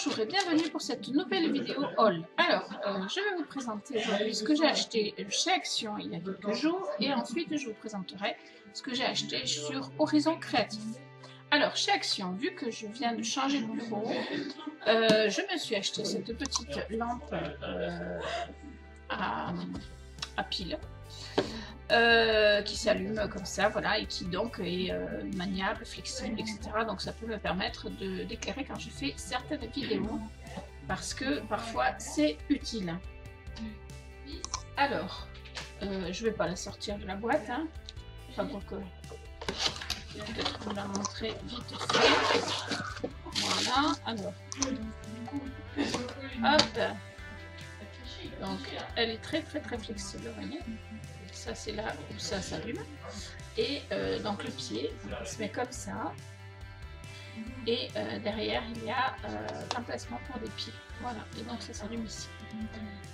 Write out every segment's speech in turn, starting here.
Bonjour et bienvenue pour cette nouvelle vidéo haul. Alors, je vais vous présenter aujourd'hui ce que j'ai acheté chez Action il y a quelques jours et ensuite je vous présenterai ce que j'ai acheté sur Horizon Créatif. Alors, chez Action, vu que je viens de changer de bureau, je me suis acheté cette petite lampe à pile. Qui s'allume comme ça, voilà, et qui donc est maniable, flexible, etc. Donc ça peut me permettre d'éclairer quand je fais certaines vidéos, parce que parfois c'est utile. Alors, je vais pas la sortir de la boîte, hein. Enfin, pour que peut-être vous la montrer vite fait. Voilà, alors, hop. Donc elle est très flexible, vous voyez. Ça c'est là où ça s'allume et donc le pied il se met comme ça et derrière il y a l'emplacement pour des pieds, voilà, et donc ça s'allume ici,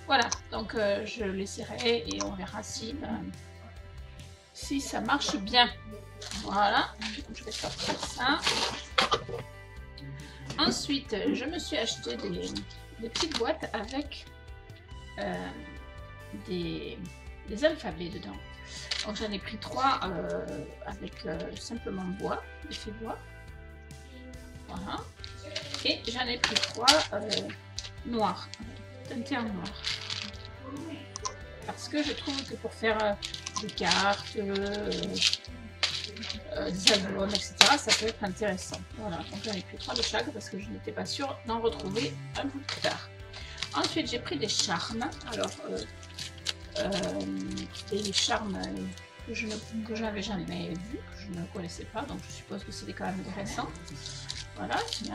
voilà. Donc je l'essaierai et on verra si ça marche bien. Voilà, je vais sortir ça. Ensuite je me suis acheté des petites boîtes avec des alphabets dedans. Donc j'en ai pris 3 avec simplement bois, effet bois. Voilà. Et j'en ai pris 3 noirs, teintés en noir. Parce que je trouve que pour faire des cartes, des albums, etc., ça peut être intéressant. Voilà, donc j'en ai pris 3 de chaque parce que je n'étais pas sûre d'en retrouver un peu plus tard. Ensuite j'ai pris des charmes. Alors des charmes que je n'avais jamais vus, que je ne connaissais pas, donc je suppose que c'était quand même intéressant. Voilà, tiens.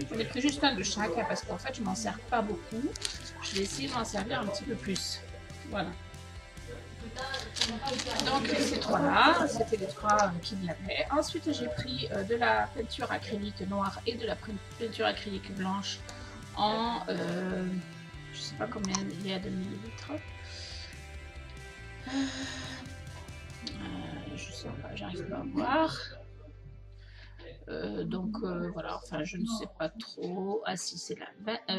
J'en ai pris juste un de chaque parce qu'en fait je m'en sers pas beaucoup. Je vais essayer de m'en servir un petit peu plus. Voilà. Donc ces 3 là, c'était les 3 qui l'avaient. Ensuite j'ai pris de la peinture acrylique noire et de la peinture acrylique blanche en je sais pas combien il y a de millilitres. Je sais pas, j'arrive pas à voir. Donc voilà, enfin je ne sais pas trop. Ah si, c'est là,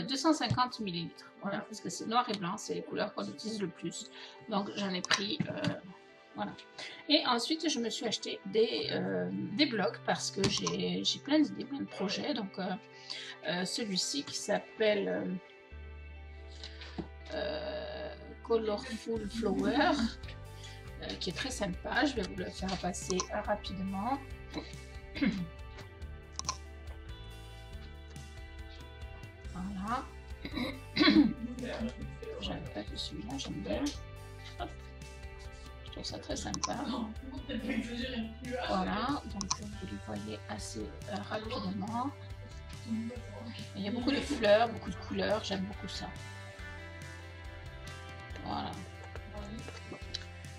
250 millilitres. Voilà, parce que c'est noir et blanc, c'est les couleurs qu'on utilise le plus. Donc j'en ai pris, voilà. Et ensuite je me suis acheté des blocs parce que j'ai plein d'idées, plein de projets. Donc celui-ci qui s'appelle Colorful Flower, qui est très sympa. Je vais vous le faire passer rapidement. Voilà. J'aime pas que celui-là, j'aime bien. Hop. Je trouve ça très sympa. Voilà, donc vous le voyez assez rapidement. Il y a beaucoup de fleurs, beaucoup de couleurs, j'aime beaucoup ça. Voilà.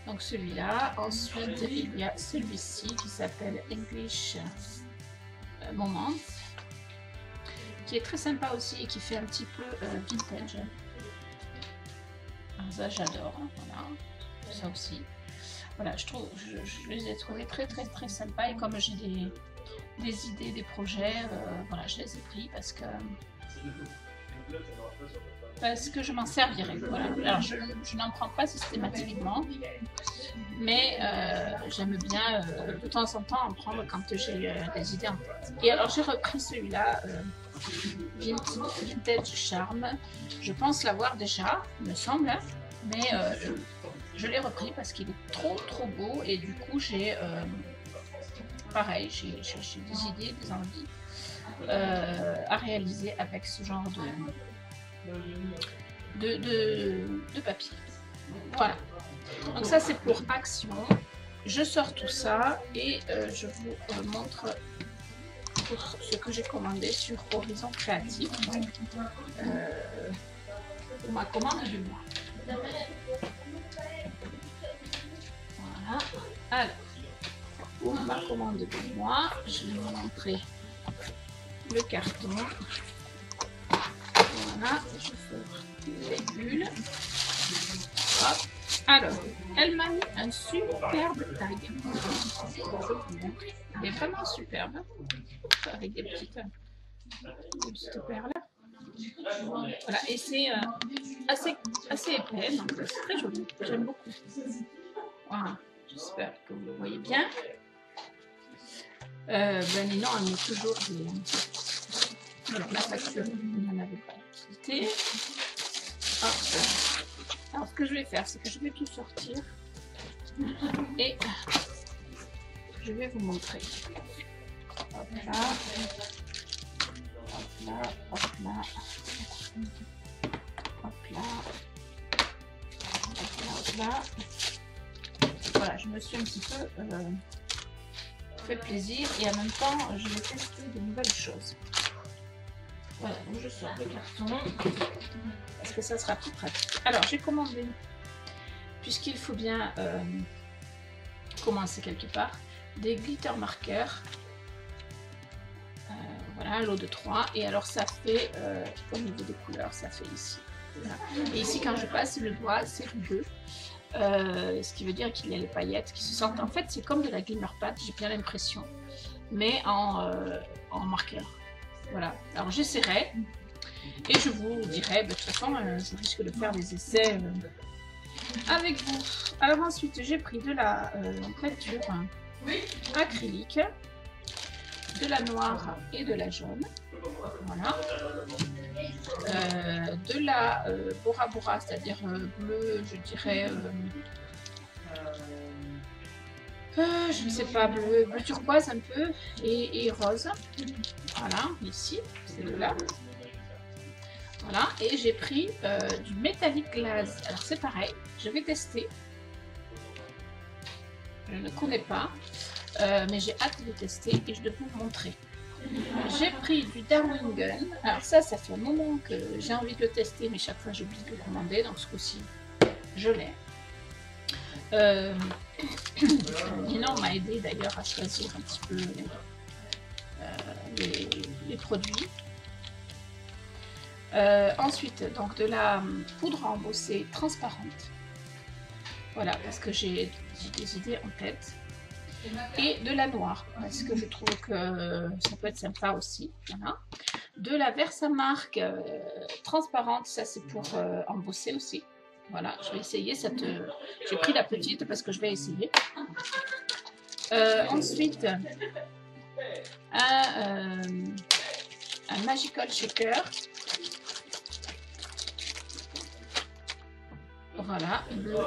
Donc celui-là. Ensuite, il y a celui-ci qui s'appelle English Moment, qui est très sympa aussi et qui fait un petit peu vintage. Alors ça, j'adore. Voilà. Ça aussi. Voilà, je les ai trouvés très sympas, et comme j'ai des idées, des projets, voilà, je les ai pris parce que je m'en servirai. Voilà. Alors je n'en prends pas systématiquement, mais j'aime bien de temps en temps en prendre quand j'ai des idées en tête. Et alors j'ai repris celui-là, Vintage Charm. Je pense l'avoir déjà, il me semble, hein, mais je l'ai repris parce qu'il est trop beau, et du coup j'ai pareil, j'ai des idées, des envies à réaliser avec ce genre de papier. Voilà, donc ça c'est pour Action. Je sors tout ça et je vous montre pour ce que j'ai commandé sur Horizon Créatif pour ma commande du mois. Voilà, alors pour ma commande du mois, je vais vous montrer le carton. Voilà, je fais les bulles. Hop. Alors, elle m'a mis un superbe tag. Il est vraiment superbe, avec des petites Des petites perles. Voilà, et c'est assez épais, donc c'est très joli. J'aime beaucoup. Voilà, j'espère que vous le voyez bien. Ninon, elle met toujours des... Alors, la facture, il n'y en avait pas quitté. Alors, ce que je vais faire, c'est que je vais tout sortir et je vais vous montrer. Hop là, hop là, hop là, hop là, hop là, hop là. Voilà, je me suis un petit peu fait plaisir et en même temps, je vais tester de nouvelles choses. Voilà, donc je sors le carton parce que ça sera plus pratique. Alors, j'ai commandé, puisqu'il faut bien commencer quelque part, des glitter marqueurs. Voilà, lot de 3. Et alors, ça fait, au niveau des couleurs, ça fait ici. Voilà. Et ici, quand je passe le doigt, c'est rugueux. Ce qui veut dire qu'il y a les paillettes qui se sentent. En fait, c'est comme de la glimmer pad, j'ai bien l'impression, mais en marqueur. Voilà. Alors, j'essaierai et je vous dirai. De toute façon, je risque de faire des essais avec vous. Alors ensuite, j'ai pris de la peinture acrylique, de la noire et de la jaune. Voilà. De la Bora Bora, c'est-à-dire bleu, je dirais, je ne sais pas, bleu turquoise un peu, et rose. Voilà, ici, c'est de là. Voilà, et j'ai pris du Metallic Glaze. Alors c'est pareil, je vais tester. Je ne connais pas, mais j'ai hâte de tester et je devrais vous montrer. J'ai pris du Darwin Gun. Alors ça fait un moment que j'ai envie de le tester, mais chaque fois j'oublie de le commander, donc ce coup-ci, je l'ai. Ninon m'a aidé d'ailleurs à choisir un petit peu les produits. Ensuite, donc de la poudre à embosser transparente. Voilà, parce que j'ai des idées en tête. Et de la noire, parce que je trouve que ça peut être sympa aussi. Voilà. De la Versamark transparente, ça c'est pour embosser aussi. Voilà, je vais essayer cette. J'ai pris la petite parce que je vais essayer. Ensuite, un Magical Shaker. Voilà, bleu.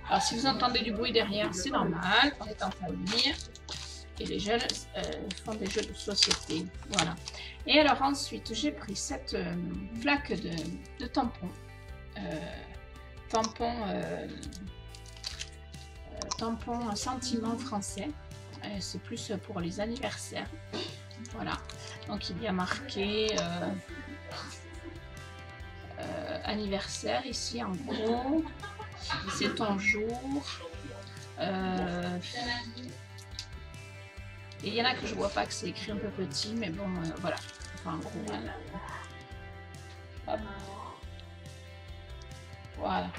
Alors si vous entendez du bruit derrière, c'est normal, on est en famille et les jeunes font des jeux de société. Voilà. Et alors ensuite, j'ai pris cette flaque de tampons. Tampon sentiment français. C'est plus pour les anniversaires. Voilà. Donc il y a marqué anniversaire ici en gros. C'est ton jour. Et il y en a que je vois pas que c'est écrit un peu petit, mais bon, voilà. Enfin, en gros, hop. Voilà.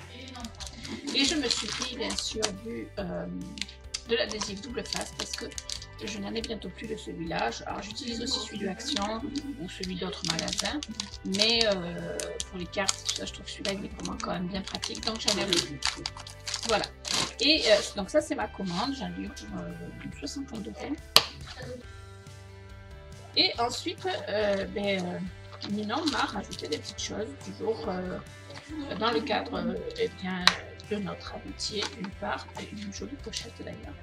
Et je me suis pris, bien sûr, de l'adhésif double face parce que je n'en ai bientôt plus de celui-là. Alors, j'utilise aussi celui de Action ou celui d'autres magasins, mais pour les cartes, tout ça, je trouve que celui-là, il est vraiment quand même bien pratique, donc j'en ai plus. Voilà. Et donc ça, c'est ma commande. J'en ai eu pour une soixantaine d'euros. Et ensuite, Ninon m'a rajouté des petites choses, toujours dans le cadre eh bien, de notre amitié, d'une part, et une jolie pochette d'ailleurs,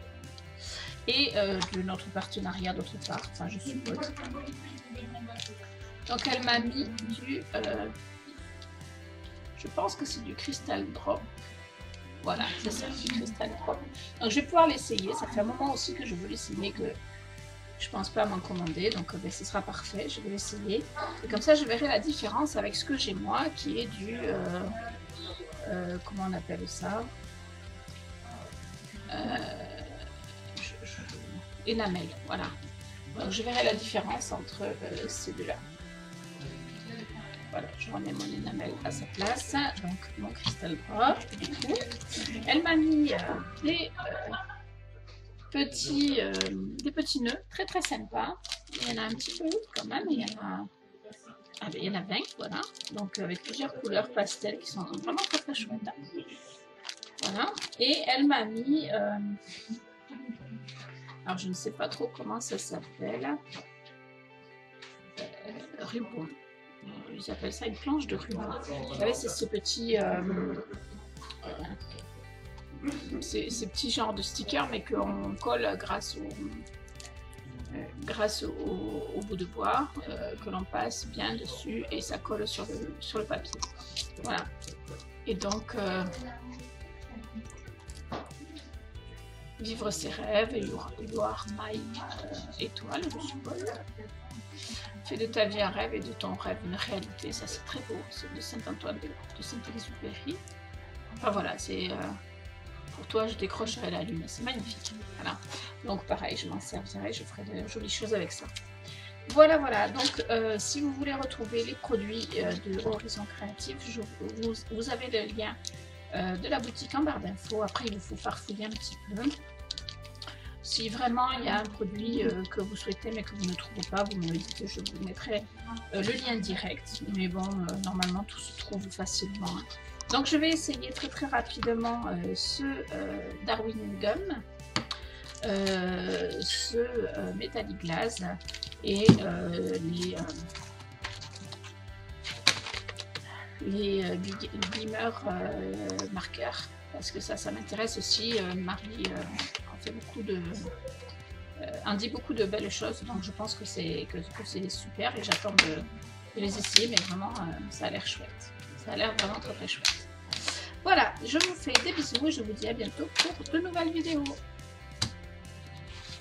et de notre partenariat d'autre part, enfin je suppose. Donc elle m'a mis du, je pense que c'est du Crystal Drop. Voilà, c'est ça, du Crystal Drop. Donc je vais pouvoir l'essayer, ça fait un moment aussi que je veux l'essayer, que je pense pas m'en commander, donc ce sera parfait, je vais l'essayer. Et comme ça je verrai la différence avec ce que j'ai moi, qui est du, comment on appelle ça, énamel, voilà. Donc je verrai la différence entre ces deux-là. Voilà, je remets mon énamel à sa place, donc mon Crystal Drop, du coup. Elle m'a mis des petits nœuds très très sympas. Il y en a un petit peu quand même, il y en a 20, voilà. Donc avec plusieurs couleurs pastel qui sont vraiment très très chouettes. Voilà. Et elle m'a mis, alors je ne sais pas trop comment ça s'appelle, ruban. Ils appellent ça une planche de ruban. Vous savez, c'est ce petit... ces petits genres de stickers, mais qu'on colle grâce au bout de bois, que l'on passe bien dessus et ça colle sur le papier. Voilà. Et donc, vivre ses rêves, you are my étoile, je suppose. Fais de ta vie un rêve et de ton rêve une réalité. Ça, c'est très beau. C'est de Saint-Antoine de Saint-Exupéry. Enfin voilà, c'est... pour toi, je décrocherai la lune. C'est magnifique. Voilà. Donc pareil, je m'en servirai. Je ferai de jolies choses avec ça. Voilà, voilà. Donc, si vous voulez retrouver les produits de Horizon Créatif, vous avez le lien de la boutique en barre d'infos. Après, il vous faut farfouiller un petit peu. Si vraiment il y a un produit que vous souhaitez mais que vous ne trouvez pas, vous me le dites, je vous mettrai le lien direct. Mais bon, normalement, tout se trouve facilement. Hein. Donc, je vais essayer très très rapidement ce Darwin Gum, ce Metallic Glass et les Glimmer marqueurs, parce que ça m'intéresse aussi. Marie en fait beaucoup en dit beaucoup de belles choses, donc je pense que c'est super et j'attends de les essayer, mais vraiment ça a l'air chouette. Ça a l'air vraiment très très chouette. Voilà, je vous fais des bisous et je vous dis à bientôt pour de nouvelles vidéos.